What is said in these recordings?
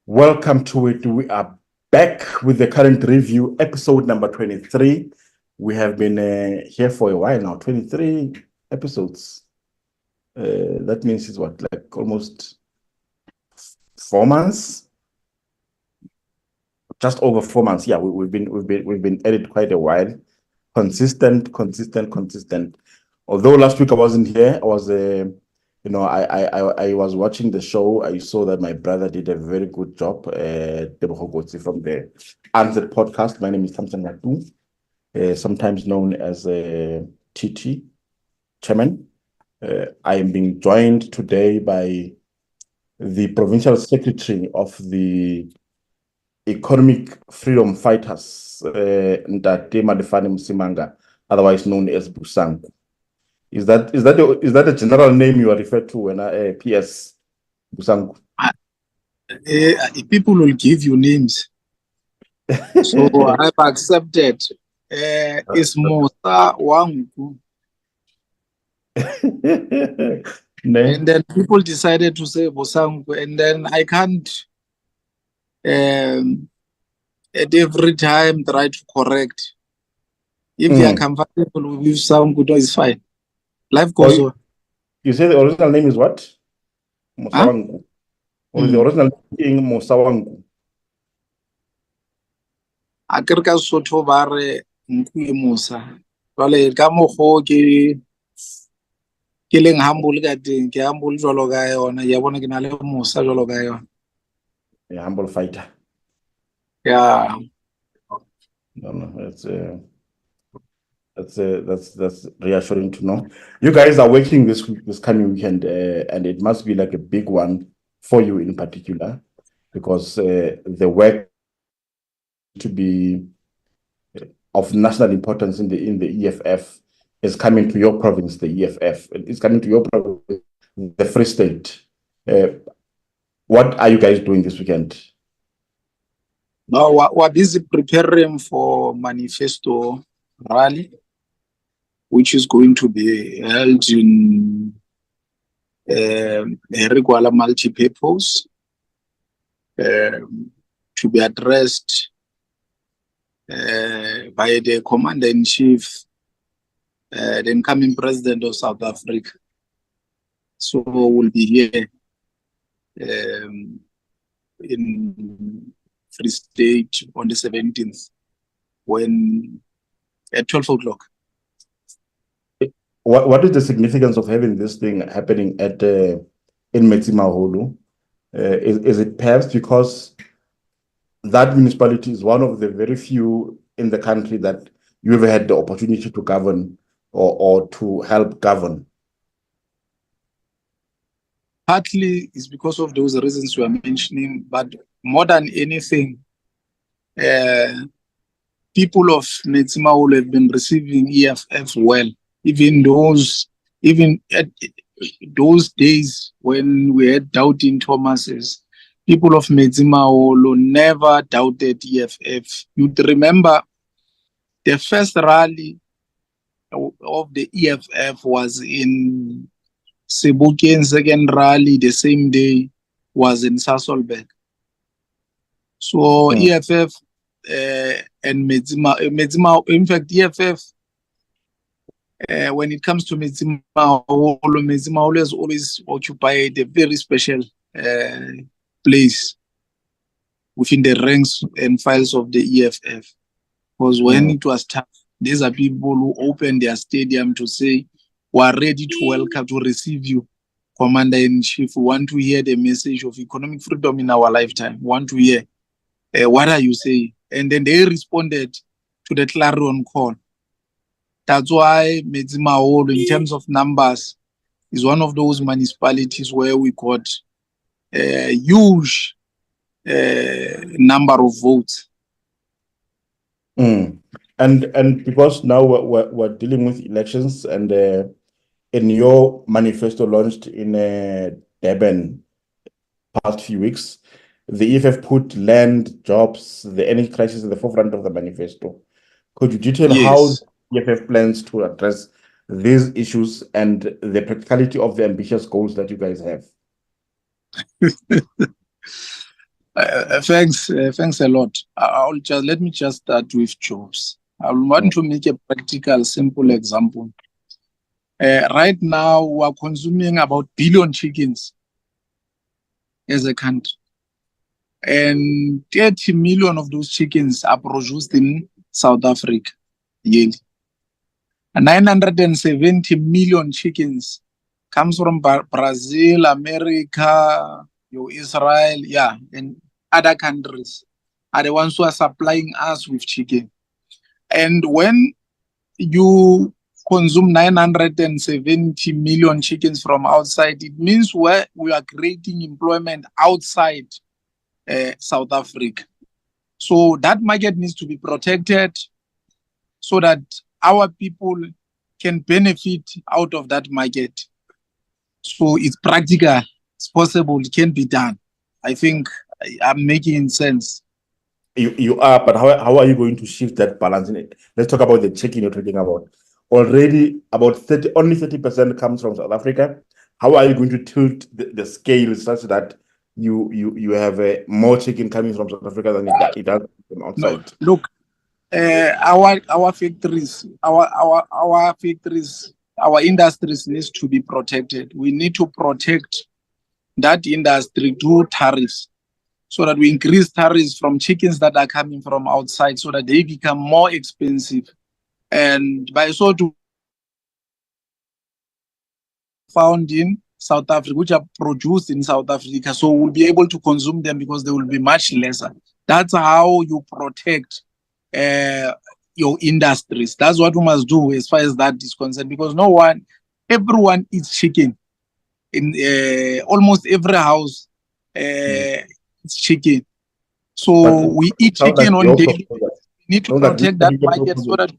Welcome to it. We are back with the current review, episode number 23. We have been here for a while now, 23 episodes. That means it's what, like almost 4 months? Just over 4 months. Yeah, we've been at it quite a while. Consistent. Although last week I wasn't here, I was I was watching the show. I saw that my brother did a very good job. Tebogo Kotsi from the Unsaid Podcast. My name is Thamsanqa Tu, sometimes known as TT, Chairman. I am being joined today by the Provincial Secretary of the Economic Freedom Fighters, Bosanku Msimanga, otherwise known as Bosanku. Is that a general name you are referred to when PS Bosanku? People will give you names, so I've accepted. It's Musa Wangu, and then people decided to say Bosanku, and then I can't at every time try to correct. If they are comfortable with Sangu, it's fine. Life goes on. You say the original name is what? Musawangu. Or the original name Musawangu? Akerka Soto Bare Nku Musa. Well, Kamo killing humble getting humble Jologai on a Yabonaginale Musa Jologai. A humble fighter. Yeah. No, that's reassuring to know. You guys are working this coming weekend, and it must be like a big one for you in particular, because the work to be of national importance in the EFF is coming to your province. The EFF is coming to your province, the Free State. What are you guys doing this weekend? Now we're busy preparing for manifesto rally, which is going to be held in Harry Gwala Multipurpose, to be addressed by the Commander-in-Chief, the incoming President of South Africa. So we'll be here in Free State on the 17th, at 12 o'clock. What is the significance of having this thing happening in Metsimaholo? Is it perhaps because that municipality is one of the very few in the country that you ever had the opportunity to govern or to help govern? Partly is because of those reasons you are mentioning, but more than anything, people of Metsimaholo have been receiving EFF well. Even at those days when we had doubting Thomases, people of Metsimaholo never doubted EFF. You'd remember the first rally of the EFF was in Sebokeng. Second rally the same day was in Sasolburg. So EFF and Metsimaholo, in fact, EFF, when it comes to Metsimaholo has always occupied a very special place within the ranks and files of the EFF. Because when it was tough, these are people who opened their stadium to say, we are ready to welcome, to receive you, Commander-in-Chief. We want to hear the message of economic freedom in our lifetime. We want to hear, what are you saying? And then they responded to the clarion call. That's why Metsimaholo, in terms of numbers, is one of those municipalities where we got a huge number of votes. And because now we're dealing with elections, and in your manifesto launched in Durban past few weeks, the EFF put land, jobs, the energy crisis at the forefront of the manifesto. Could you detail how the EFF plans to address these issues and the practicality of the ambitious goals that you guys have? Thanks a lot. Let me just start with jobs. I want to make a practical, simple example. Right now, we are consuming about billion chickens as a country, and 30 million of those chickens are produced in South Africa yearly. 970 million chickens comes from Brazil, America, Israel, and other countries are the ones who are supplying us with chicken. And when you consume 970 million chickens from outside, it means we are creating employment outside South Africa. So that market needs to be protected so that our people can benefit out of that market. So it's practical, it's possible, it can be done. I think I'm making sense. You are, but how are you going to shift that balance in it? Let's talk about the chicken you're talking about. Already about only 30% comes from South Africa. How are you going to tilt the scale such that you have more chicken coming from South Africa than it does from outside? No, look, our factories, our factories, our industries needs to be protected. We need to protect that industry through tariffs, so that we increase tariffs from chickens that are coming from outside, so that they become more expensive. And by so to found in South Africa, which are produced in South Africa, so we'll be able to consume them because they will be much lesser. That's how you protect your industries. That's what we must do as far as that is concerned, because everyone eats chicken. In almost every house, it's chicken. So we eat chicken on daily. We need to protect that market so that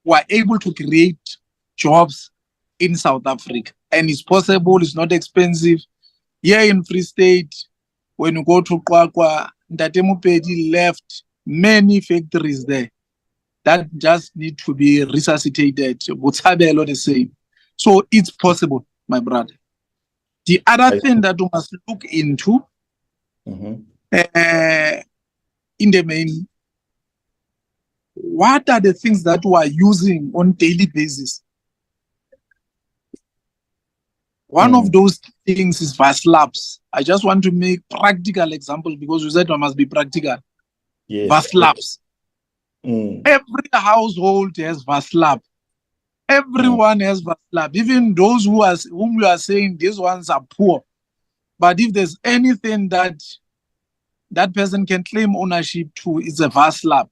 we are able to create jobs in South Africa. And it's possible, it's not expensive. Here in Free State, when you go to Kwakwa, Ntatemupedi left many factories there that just need to be resuscitated. Botshabelo the same. So it's possible, my brother. The other thing that we must look into in the main, what are the things that we are using on daily basis? One of those things is VAS labs. I just want to make practical example because you said one must be practical. Yes. VAS labs. Every household has VAS lab. Everyone has VAS lab. Even those whom you are saying these ones are poor. But if there's anything that person can claim ownership to, it's a VAS lab.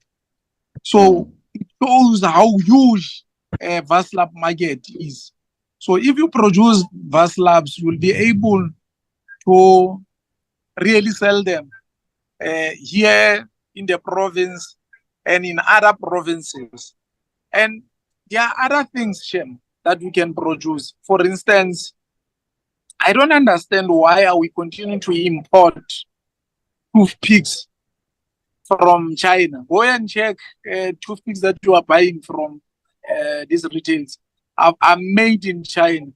So it shows how huge a VAS lab market is. So if you produce VAS labs, you'll be able to really sell them here in the province and in other provinces. And there are other things, Shem, that we can produce. For instance, I don't understand why are we continuing to import toothpicks from China. Go and check toothpicks that you are buying from these retailers are made in China.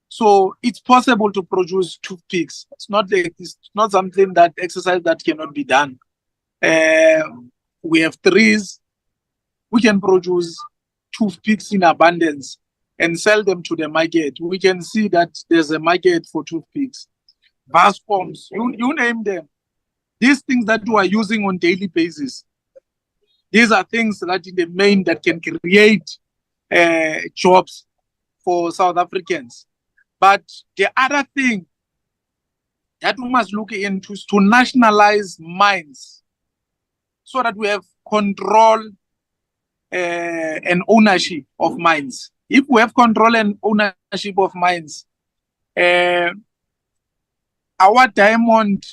So it's possible to produce toothpicks. It's not something that exercise that cannot be done. We have trees. We can produce toothpicks in abundance and sell them to the market. We can see that there's a market for toothpicks. Bascoms, you name them. These things that we are using on daily basis, these are things that in the main that can create jobs for South Africans. But the other thing that we must look into is to nationalize mines so that we have control and ownership of mines. If we have control and ownership of mines, our diamond,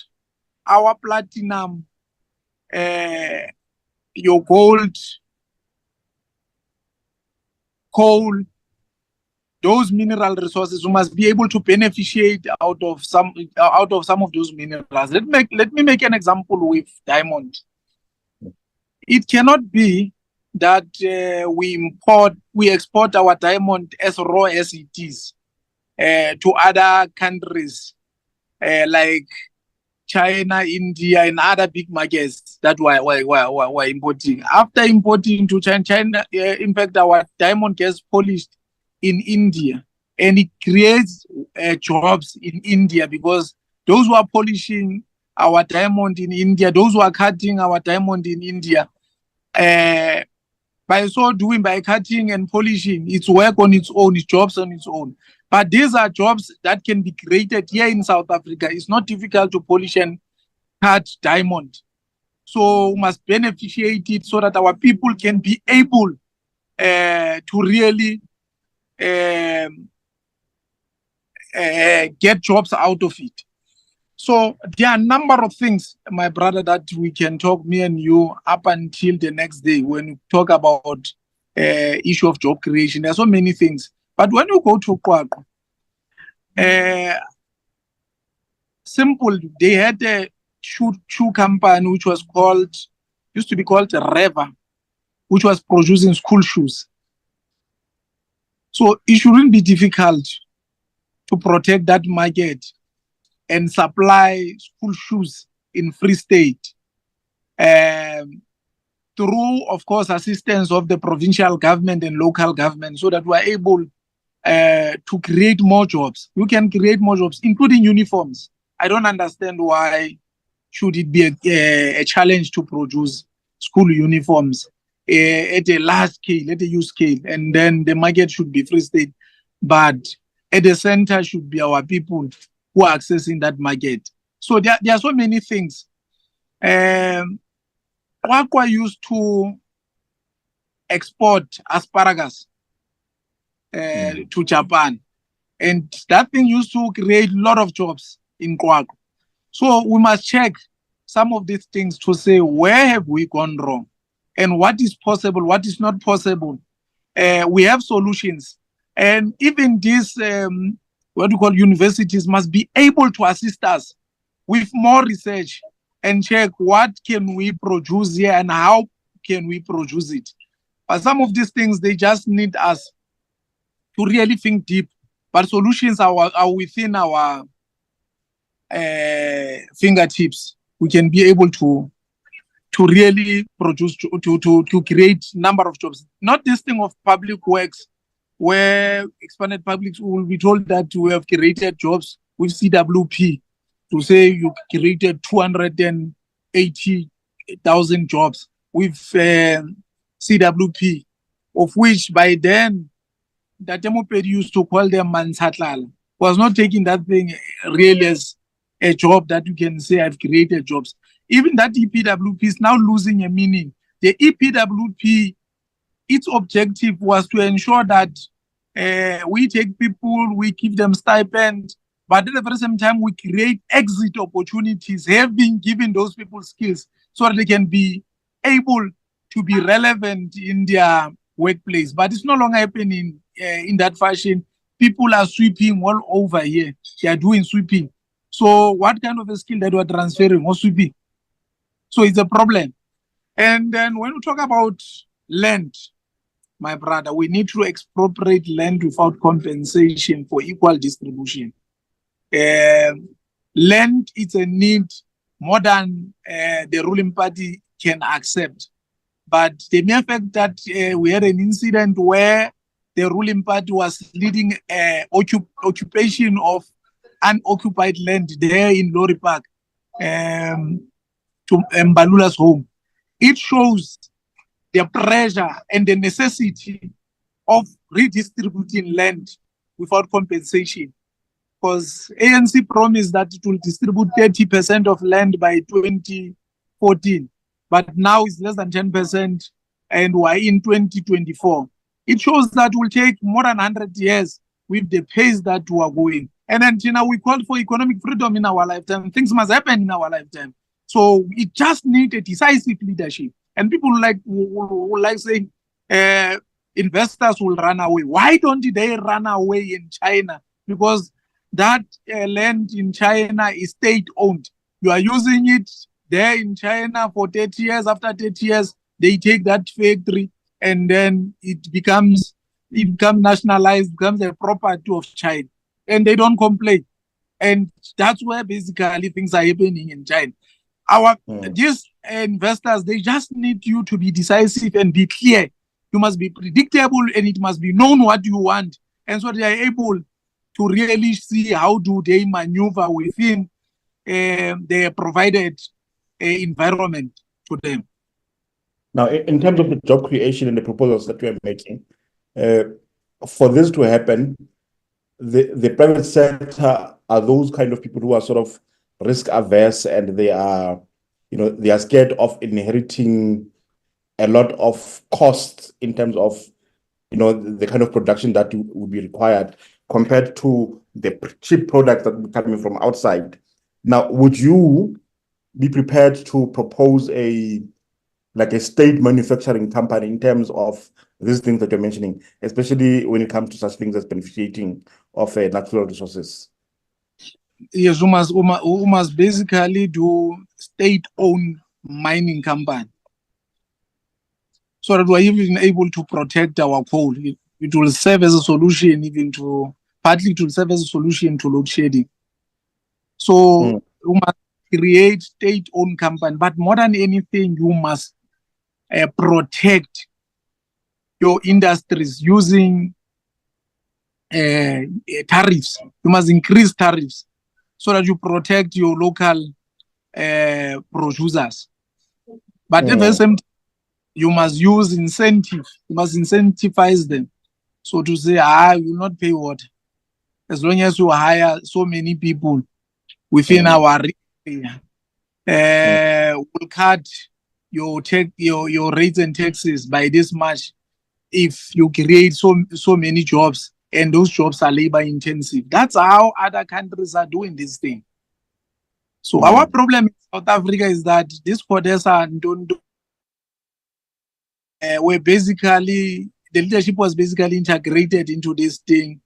our platinum, your gold, coal, those mineral resources, we must be able to beneficiate out of some of those minerals. Let me make an example with diamond. It cannot be that we export our diamond as raw as it is to other countries like China, India, and other big markets that were importing. After importing to China, in fact, our diamond gets polished in India, and it creates jobs in India, because those who are polishing our diamond in India, those who are cutting our diamond in India, by so doing, by cutting and polishing, it's work on its own, it's jobs on its own. But these are jobs that can be created here in South Africa. It's not difficult to polish and cut diamond. So we must beneficiate it so that our people can be able to really get jobs out of it. So there are a number of things, my brother, that we can talk, me and you, up until the next day when we talk about issue of job creation. There are so many things. But when you go to Kwaku, simple, they had a shoe company which was used to be called Reva, which was producing school shoes. So it shouldn't be difficult to protect that market and supply school shoes in Free State through, of course, assistance of the provincial government and local government, so that we are able to create more jobs. We can create more jobs, including uniforms. I don't understand why should it be a challenge to produce school uniforms at a large scale, at a huge scale, and then the market should be Free State, but at the center should be our people who are accessing that market. So there are so many things. Kwakwa used to export asparagus to Japan, and that thing used to create a lot of jobs in Kwakwa. So we must check some of these things to say, where have we gone wrong and what is possible, what is not possible. We have solutions, and even these what we call universities must be able to assist us with more research and check what can we produce here and how can we produce it. But some of these things, they just need us to really think deep. But solutions are within our fingertips. We can be able to really produce, to create number of jobs. Not this thing of public works, where expanded public will be told that we have created jobs with CWP, to say you created 280,000 jobs with CWP, of which by then, that Demopedi used to call them Mansatlal, was not taking that thing really as a job that you can say I've created jobs. Even that EPWP is now losing a meaning. The EPWP, its objective was to ensure that we take people, we give them stipend, but at the very same time, we create exit opportunities, having given those people skills so that they can be able to be relevant in their workplace. But it's no longer happening in that fashion. People are sweeping all over here. They are doing sweeping. So what kind of a skill that we're transferring or sweeping? So it's a problem. And then when we talk about land, my brother, we need to expropriate land without compensation for equal distribution. Land is a need more than the ruling party can accept. But the mere fact that we had an incident where the ruling party was leading occupation of unoccupied land there in Lorry Park to Mbalula's home, it shows the pressure and the necessity of redistributing land without compensation. Because ANC promised that it will distribute 30% of land by 2014, but now it's less than 10%, and we're in 2024. It shows that it will take more than 100 years with the pace that we are going. And then, we called for economic freedom in our lifetime. Things must happen in our lifetime. So it just needs a decisive leadership. And people will like saying investors will run away. Why don't they run away in China? Because that land in China is state-owned. You are using it there in China for 30 years. After 30 years, they take that factory and then it becomes nationalized, becomes a property of China. And they don't complain. And that's where basically things are happening in China. These investors, they just need you to be decisive and be clear. You must be predictable, and it must be known what you want. And so they are able to really see how do they maneuver within the provided environment to them. Now, in terms of the job creation and the proposals that we are making, for this to happen, the private sector are those kind of people who are sort of risk averse, and they are scared of inheriting a lot of costs in terms of the kind of production that would be required compared to the cheap products that are coming from outside. Now, would you be prepared to propose a state manufacturing company in terms of these things that you're mentioning, especially when it comes to such things as benefiting of natural resources? Yes, we must basically do state-owned mining company, so that we're even able to protect our coal. It will serve as a solution partly to serve as a solution to load shedding. So you must create state-owned company, but more than anything, you must protect your industries using tariffs. You must increase tariffs so that you protect your local producers. But at the same time, you must use incentive. You must incentivize them. So to say, you will not pay water as long as you hire so many people within our area. We'll cut your rates and taxes by this much if you create so many jobs, and those jobs are labor intensive. That's how other countries are doing this thing. So our problem in South Africa is that these Kodesa don't were basically, the leadership was basically integrated into this thing,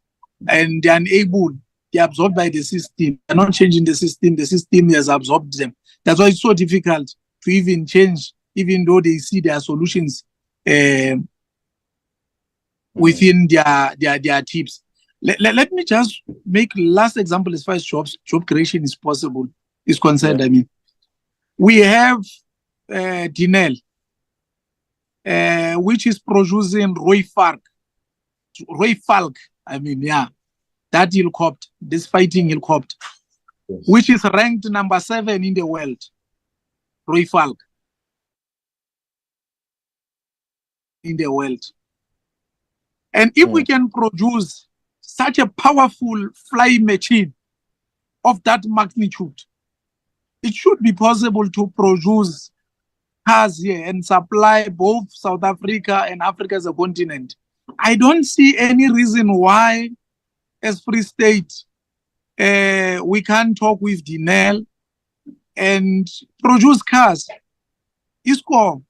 and they're unable, they're absorbed by the system. They're not changing the system has absorbed them. That's why it's so difficult to even change, even though they see their solutions within their tips. Let me just make last example as far as job creation is concerned. I mean, we have Denel, which is producing Roy Falk. I mean, that helicopter, this fighting helicopter, which is ranked number 7 in the world. Roy Falk in the world. And if we can produce such a powerful flying machine of that magnitude, it should be possible to produce cars here and supply both South Africa and Africa as a continent. I don't see any reason why, as Free State, we can't talk with Denel and produce cars. ISCO,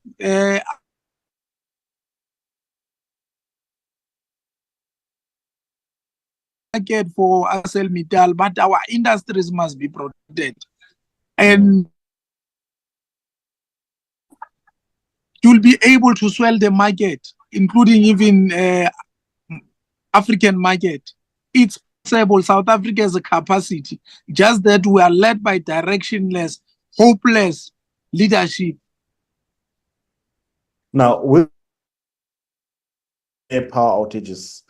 market for ArcelorMittal, but our industries must be protected. And you'll be able to swell the market, including even African market. It's possible. South Africa has a capacity, just that we are led by directionless, hopeless leadership. Now, with power outages,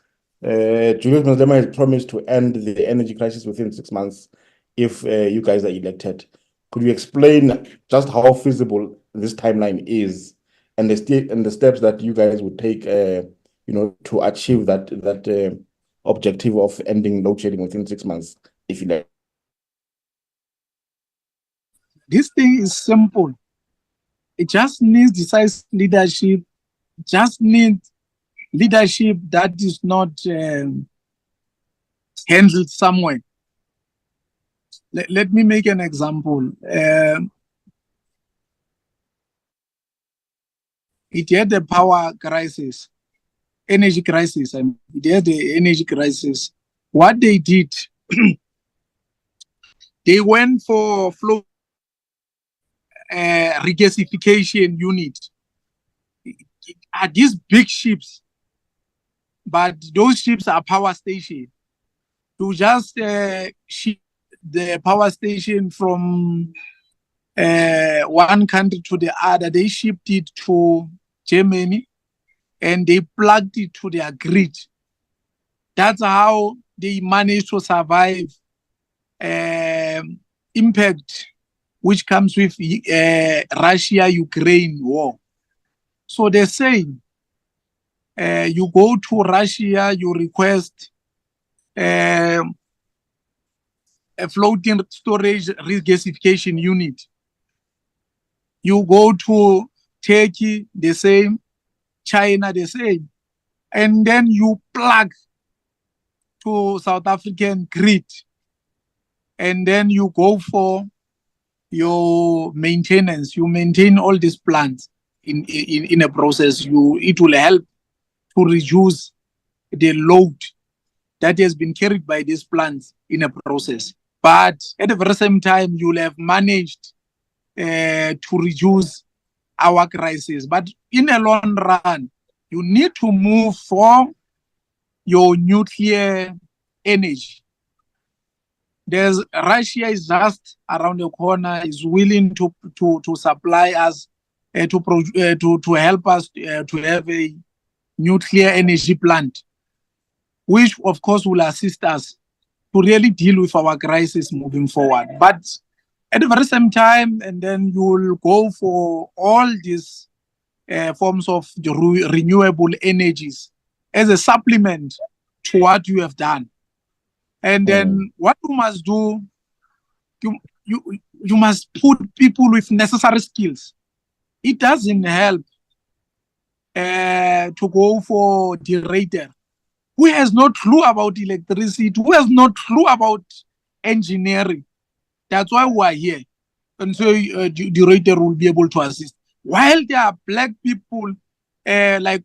Julius Malema has promised to end the energy crisis within 6 months if you guys are elected. Could you explain just how feasible this timeline is, and the steps that you guys would take, to achieve that objective of ending load shedding within 6 months, if you like? This thing is simple. It just needs decisive leadership. Just needs leadership that is not handled somewhere. Let me make an example. It had the power crisis, energy crisis. I mean, it had the energy crisis. What they did, they went for flow regasification unit. Are these big ships, but those ships are power station to just ship the power station from one country to the other. They shipped it to Germany and they plugged it to their grid. That's how they managed to survive impact which comes with Russia-Ukraine war. So they're saying you go to Russia, you request a floating storage regasification unit. You go to Turkey, the same, China, the same. And then you plug to South African grid. And then you go for your maintenance. You maintain all these plants in a process. It will help to reduce the load that has been carried by these plants in a process. But at the very same time, you'll have managed to reduce our crisis. But in a long run, you need to move from your nuclear energy. Russia is just around the corner, is willing to supply us, to help us to have a nuclear energy plant, which of course will assist us to really deal with our crisis moving forward. But at the very same time, and then you will go for all these forms of renewable energies as a supplement to what you have done. And then what you must do, you must put people with necessary skills. It doesn't help to go for the rater who has no clue about electricity, who has no clue about engineering. That's why we are here. And so the rater will be able to assist. While there are black people like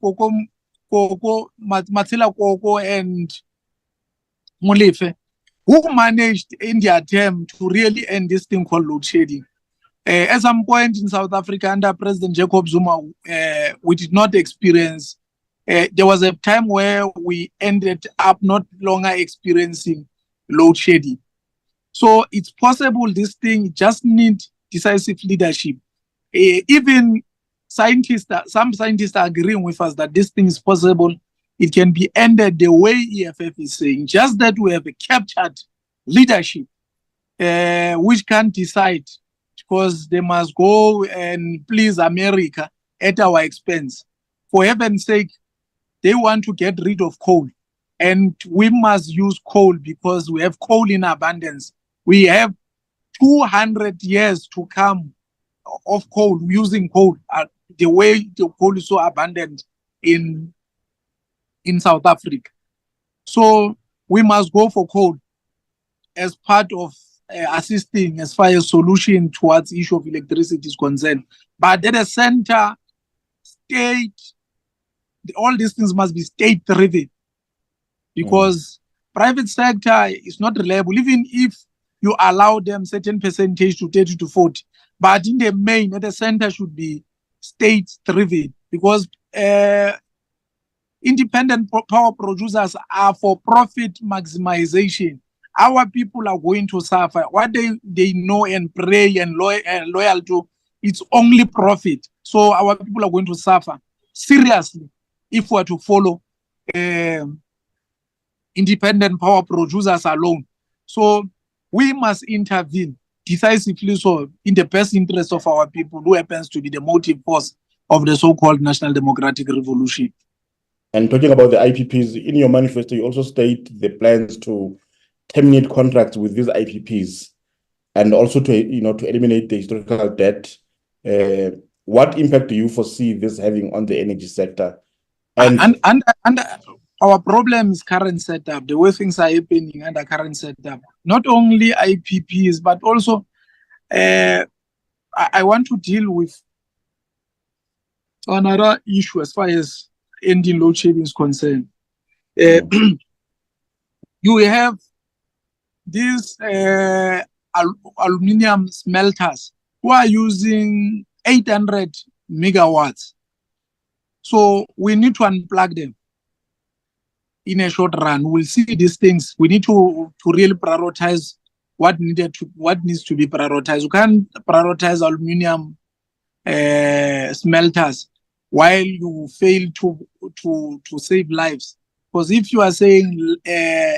Matsila Koko and Molefe, who managed in their term to really end this thing called load shedding. At some point in South Africa, under President Jacob Zuma, we did not experience. There was a time where we ended up not longer experiencing load shedding. So it's possible. This thing just needs decisive leadership. Even scientists, some scientists are agreeing with us that this thing is possible. It can be ended the way EFF is saying, just that we have a captured leadership which can decide, because they must go and please America at our expense. For heaven's sake, they want to get rid of coal. And we must use coal because we have coal in abundance. We have 200 years to come of coal, using coal, the way the coal is so abundant in South Africa. So we must go for coal as part of assisting as far as solution towards the issue of electricity is concerned. But at the center, state, all these things must be state-driven, because private sector is not reliable, even if you allow them certain percentage to 30 to 40. But in the main, at the center should be state-driven, because independent power producers are for profit maximization. Our people are going to suffer. What they know and pray and loyal to, it's only profit. So our people are going to suffer seriously if we are to follow independent power producers alone. So we must intervene decisively, so in the best interest of our people, who happens to be the motive force of the so-called National Democratic Revolution. And talking about the IPPs, in your manifesto, you also state the plans to terminate contracts with these IPPs and also to eliminate the historical debt. What impact do you foresee this having on the energy sector? And our problem is current setup, the way things are happening under current setup. Not only IPPs, but also I want to deal with another issue as far as ending load shedding is concerned. You have these aluminium smelters who are using 800 megawatts. So we need to unplug them in a short run. We'll see these things. We need to really prioritize what needs to be prioritized. You can't prioritize aluminium smelters while you fail to save lives. Because if you are saying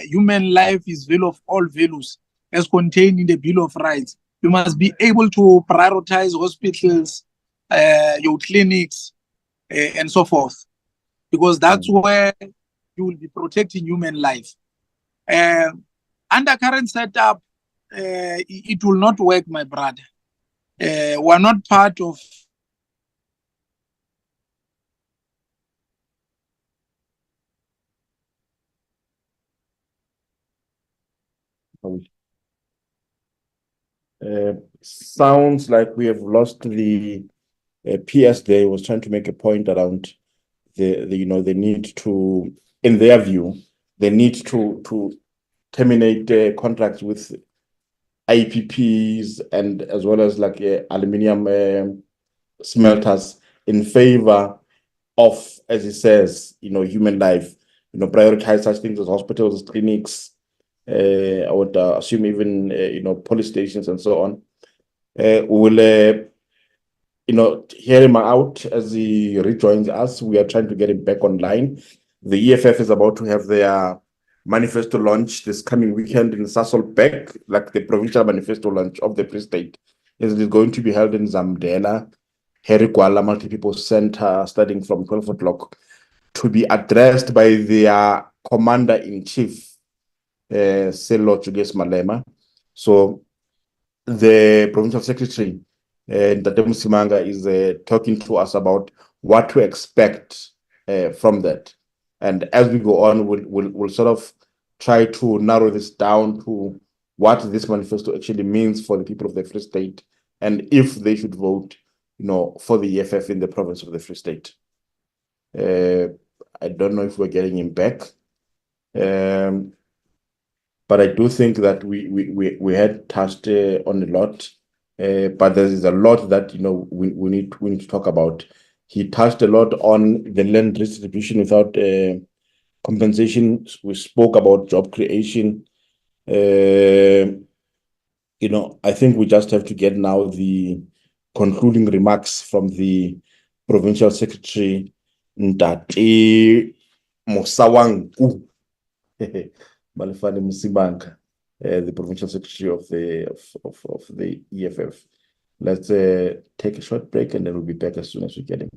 human life is value of all values as contained in the Bill of Rights, you must be able to prioritize hospitals, your clinics, and so forth, because that's where you will be protecting human life. Under current setup, it will not work, my brother. We're not part of Sounds like we have lost the PS there. Was trying to make a point around the need to, in their view, they need to terminate contracts with IPPs and as well as like aluminium smelters in favor of, as it says, human life, prioritize such things as hospitals, clinics, I would assume even, police stations and so on. We will, hear him out as he rejoins us. We are trying to get him back online. The EFF is about to have their manifesto launch this coming weekend in Sasolburg, like the provincial manifesto launch of the Free State. It is going to be held in Zamdela, Harry Gwala Multipurpose Center, starting from 12 o'clock, to be addressed by their commander-in-chief, Julius Malema. So the provincial secretary, Independent Msimanga, is talking to us about what to expect from that. And as we go on, we'll sort of try to narrow this down to what this manifesto actually means for the people of the Free State, and if they should vote, for the EFF in the province of the Free State. I don't know if we're getting him back. But I do think that we had touched on a lot, but there is a lot that we need to talk about. He touched a lot on the land distribution without compensation. We spoke about job creation. I think we just have to get now the concluding remarks from the provincial secretary, Ndati Bosanku Msimanga, the provincial secretary of the EFF. Let's take a short break and then we'll be back as soon as we get him.